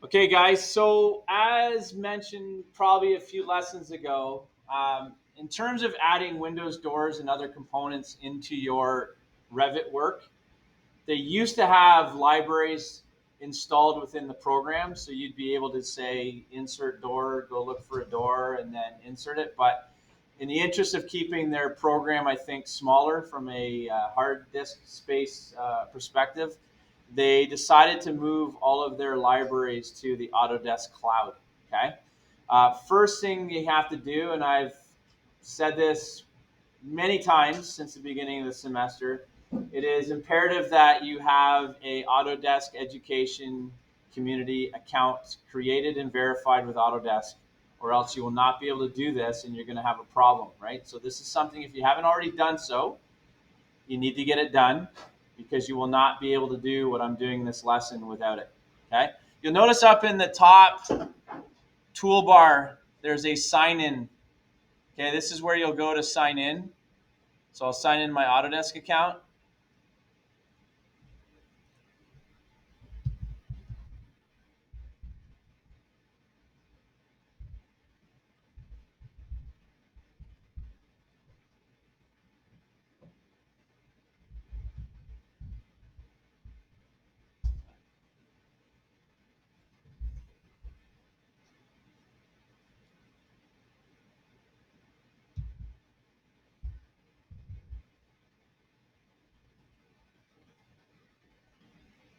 Okay, guys. So, as mentioned probably a few lessons ago, in terms of adding windows, doors, and other components into your Revit work, they used to have libraries installed within the program. So, you'd be able to say, insert door, go look for a door, and then insert it. But in the interest of keeping their program, I think, smaller from a hard disk space perspective, they decided to move all of their libraries to the Autodesk cloud. Okay. First thing you have to do, and I've said this many times since the beginning of the semester, it is imperative that you have a Autodesk education community account created and verified with Autodesk, or else you will not be able to do this and you're going to have a problem, right? So this is something, if you haven't already done so, you need to get it done, because you will not be able to do what I'm doing in this lesson without it. Okay. You'll notice up in the top toolbar, there's a sign in. Okay. This is where you'll go to sign in. So I'll sign in my Autodesk account.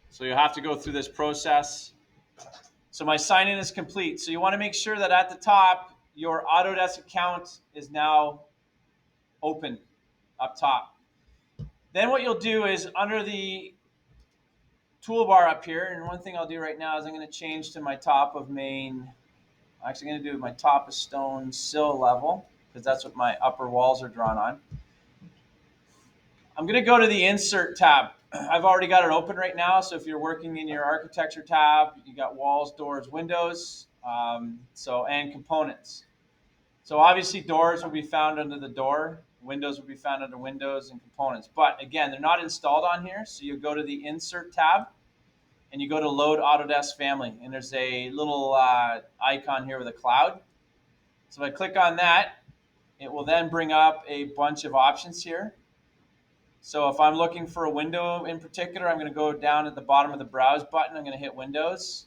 So you'll have to go through this process. So my sign in is complete. So you want to make sure that at the top, your Autodesk account is now open up top. Then what you'll do is under the toolbar up here, and one thing I'll do right now is I'm going to change to my top of main. I'm actually going to do my top of stone sill level, because that's what my upper walls are drawn on. I'm going to go to the insert tab. I've already got it open right now. So if you're working in your architecture tab, you got walls, doors, windows, and components. So obviously doors will be found under the door, windows will be found under windows, and components. But again, they're not installed on here. So you go to the insert tab and you go to load Autodesk family. And there's a little icon here with a cloud. So if I click on that, it will then bring up a bunch of options here. So if I'm looking for a window in particular, I'm going to go down at the bottom of the browse button. I'm going to hit Windows,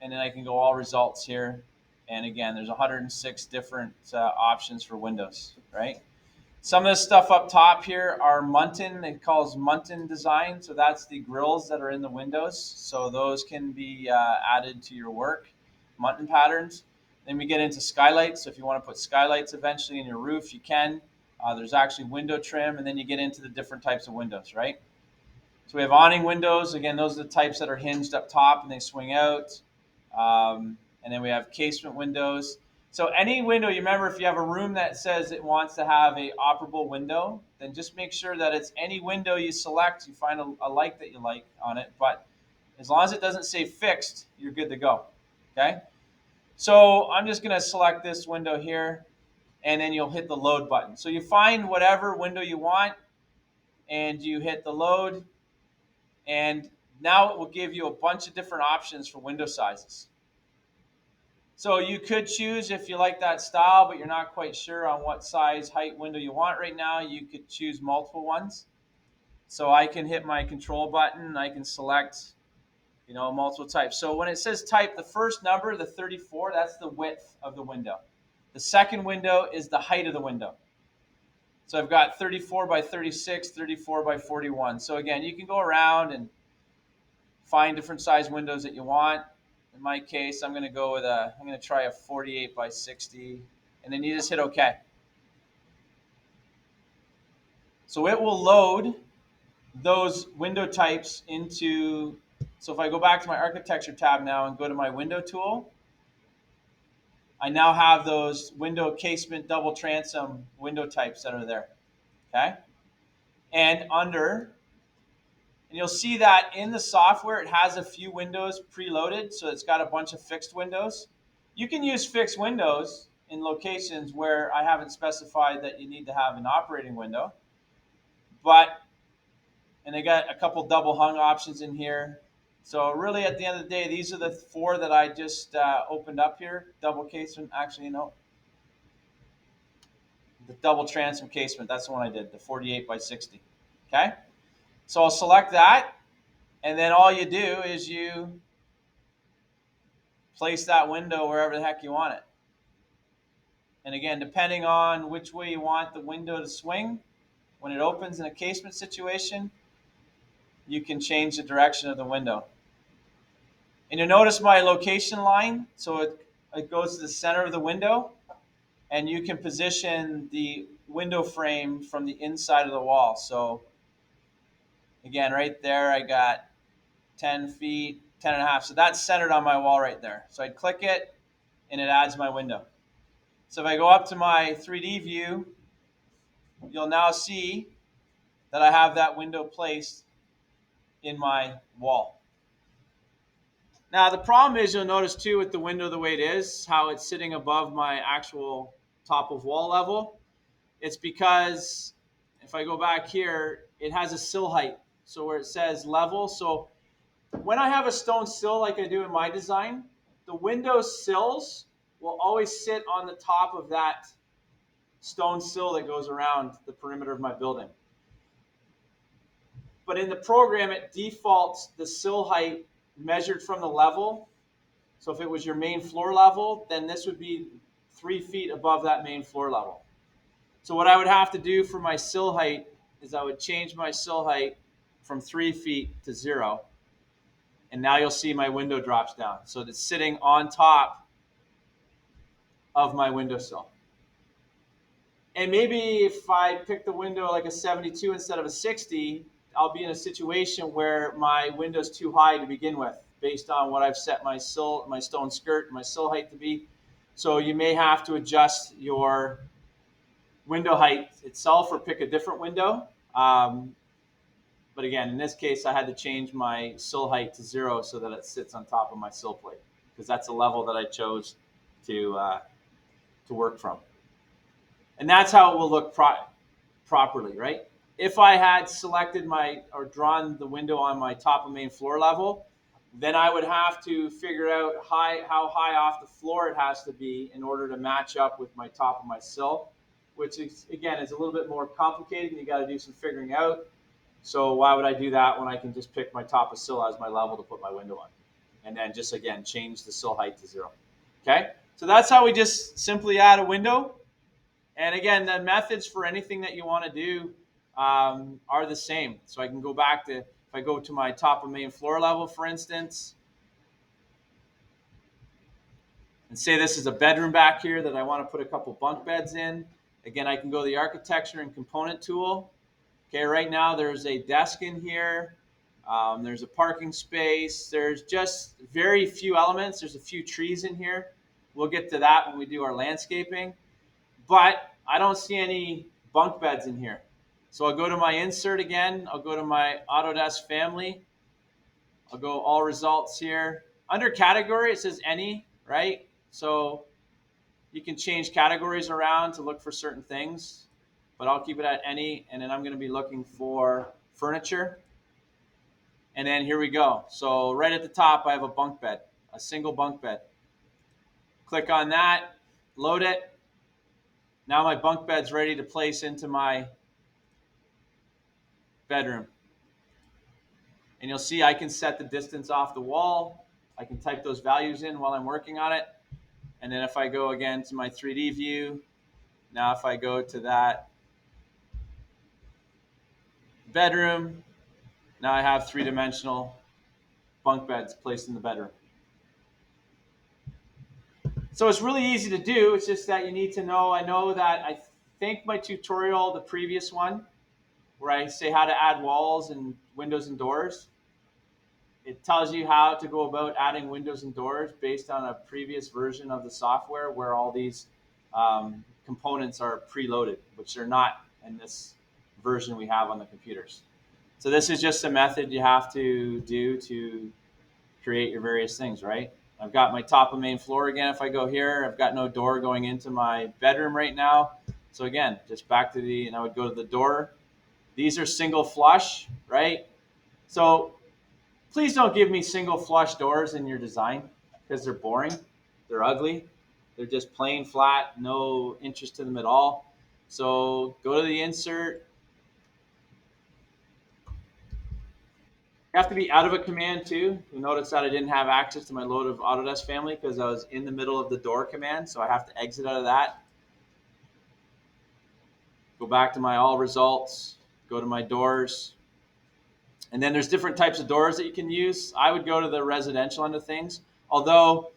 and then I can go all results here. And again, there's 106 different options for Windows, right? Some of the stuff up top here are Muntin. It calls Muntin design. So that's the grills that are in the windows. So those can be added to your work, Muntin patterns. Then we get into skylights. So if you want to put skylights eventually in your roof, you can. There's actually window trim, and then you get into the different types of windows, right? So we have awning windows. Again, those are the types that are hinged up top and they swing out. And then we have casement windows. So any window, you remember, if you have a room that says it wants to have a operable window, then just make sure that it's any window you select, you find a like that you like on it. But as long as it doesn't say fixed, you're good to go. Okay? So I'm just going to select this window here, and then you'll hit the load button. So you find whatever window you want, and you hit the load, and now it will give you a bunch of different options for window sizes. So you could choose, if you like that style, but you're not quite sure on what size height window you want right now, you could choose multiple ones. So I can hit my control button, I can select, multiple types. So when it says type, the first number, the 34, that's the width of the window. The second window is the height of the window. So I've got 34 by 36, 34 by 41. So again, you can go around and find different size windows that you want. In my case, I'm going to try a 48 by 60, and then you just hit OK. So it will load those window types into, so if I go back to my architecture tab now and go to my window tool, I now have those window casement double transom window types that are there. Okay. And you'll see that in the software, it has a few windows preloaded. So it's got a bunch of fixed windows. You can use fixed windows in locations where I haven't specified that you need to have an operating window. And they got a couple double hung options in here. So really, at the end of the day, these are the 4 that I just opened up here. Double casement, actually, no, the double transom casement. That's the one I did, the 48 by 60. Okay, so I'll select that, and then all you do is you place that window wherever the heck you want it. And again, depending on which way you want the window to swing, when it opens in a casement situation, you can change the direction of the window. And you'll notice my location line, so it goes to the center of the window, and you can position the window frame from the inside of the wall. So again, right there, I got 10 feet, 10 and a half. So that's centered on my wall right there. So I'd click it, and it adds my window. So if I go up to my 3D view, you'll now see that I have that window placed in my wall. Now, the problem is, you'll notice too with the window the way it is, how it's sitting above my actual top of wall level. It's because if I go back here, it has a sill height. So where it says level. So when I have a stone sill like I do in my design, the window sills will always sit on the top of that stone sill that goes around the perimeter of my building. But in the program, it defaults the sill height measured from the level. So if it was your main floor level, then this would be 3 feet above that main floor level. So what I would have to do for my sill height is I would change my sill height from 3 feet to 0. And now you'll see my window drops down. So it's sitting on top of my windowsill. And maybe if I pick the window like a 72 instead of a 60, I'll be in a situation where my window's too high to begin with, based on what I've set my sill, my stone skirt, my sill height to be. So you may have to adjust your window height itself or pick a different window. But again, in this case, I had to change my sill height to 0 so that it sits on top of my sill plate, because that's a level that I chose to work from. And that's how it will look properly, right? If I had selected or drawn the window on my top of main floor level, then I would have to figure out how high off the floor it has to be in order to match up with my top of my sill, which is, again, is a little bit more complicated, and you got to do some figuring out. So why would I do that when I can just pick my top of sill as my level to put my window on? And then just, again, change the sill height to 0. Okay? So that's how we just simply add a window. And again, the methods for anything that you want to do are the same. So I can go back to, if I go to my top of main floor level, for instance, and say this is a bedroom back here that I want to put a couple bunk beds in. Again, I can go to the architecture and component tool. Okay, right now there's a desk in here. There's a parking space. There's just very few elements. There's a few trees in here. We'll get to that when we do our landscaping. But I don't see any bunk beds in here. So I'll go to my insert again. I'll go to my Autodesk family. I'll go all results here. Under category, it says any, right? So you can change categories around to look for certain things, but I'll keep it at any. And then I'm going to be looking for furniture. And then here we go. So right at the top, I have a bunk bed, a single bunk bed. Click on that, load it. Now my bunk bed's ready to place into my bedroom. And you'll see I can set the distance off the wall. I can type those values in while I'm working on it. And then if I go again to my 3D view, now if I go to that bedroom, now I have 3-dimensional bunk beds placed in the bedroom. So it's really easy to do. It's just that you need to know. I know that I think my tutorial, the previous one, where I say how to add walls and windows and doors, it tells you how to go about adding windows and doors based on a previous version of the software where all these components are preloaded, which they're not in this version we have on the computers. So this is just a method you have to do to create your various things, right? I've got my top of main floor again. If I go here, I've got no door going into my bedroom right now. So again, just back to and I would go to the door. These are single flush, right? So Please don't give me single flush doors in your design because they're boring. They're ugly. They're just plain flat, no interest in them at all. So go to the insert. You have to be out of a command too. You'll notice that I didn't have access to my load of Autodesk family because I was in the middle of the door command. So I have to exit out of that. Go back to my all results. Go to my doors. And then there's different types of doors that you can use. I would go to the residential end of things. Although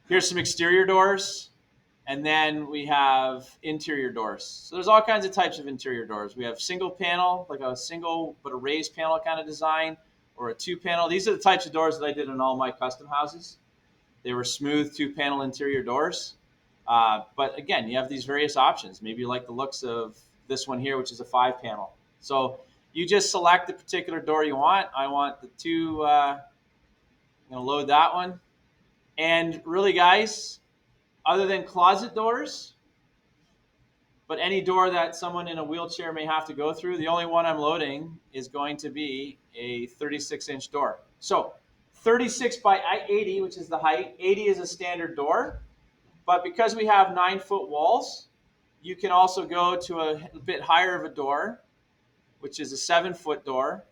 here's some exterior doors, and then we have interior doors. So there's all kinds of types of interior doors. We have single panel, like a single but a raised panel kind of design, or a two panel. These are the types of doors that I did in all my custom houses. They were smooth two panel interior doors. But again, you have these various options. Maybe you like the looks of this one here, which is a 5 panel. So you just select the particular door you want. I want the two, I'm going to load that one. And really, guys, other than closet doors, but any door that someone in a wheelchair may have to go through, the only one I'm loading is going to be a 36-inch door. So 36 by 80, which is the height. 80 is a standard door. But because we have 9-foot walls, you can also go to a bit higher of a door, which is a 7-foot door.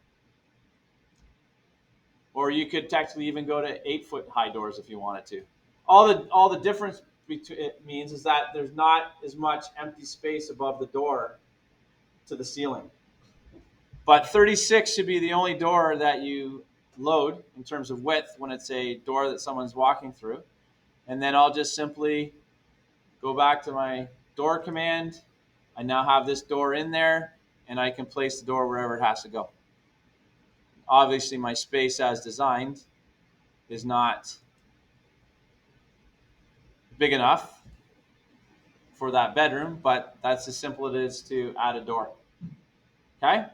Or you could technically even go to 8-foot high doors if you wanted to. All the difference it means is that there's not as much empty space above the door to the ceiling. But 36 should be the only door that you load in terms of width when it's a door that someone's walking through. And then I'll just simply go back to my door command. I now have this door in there, and I can place the door wherever it has to go. Obviously, my space as designed is not big enough for that bedroom, but that's as simple it is to add a door. Okay?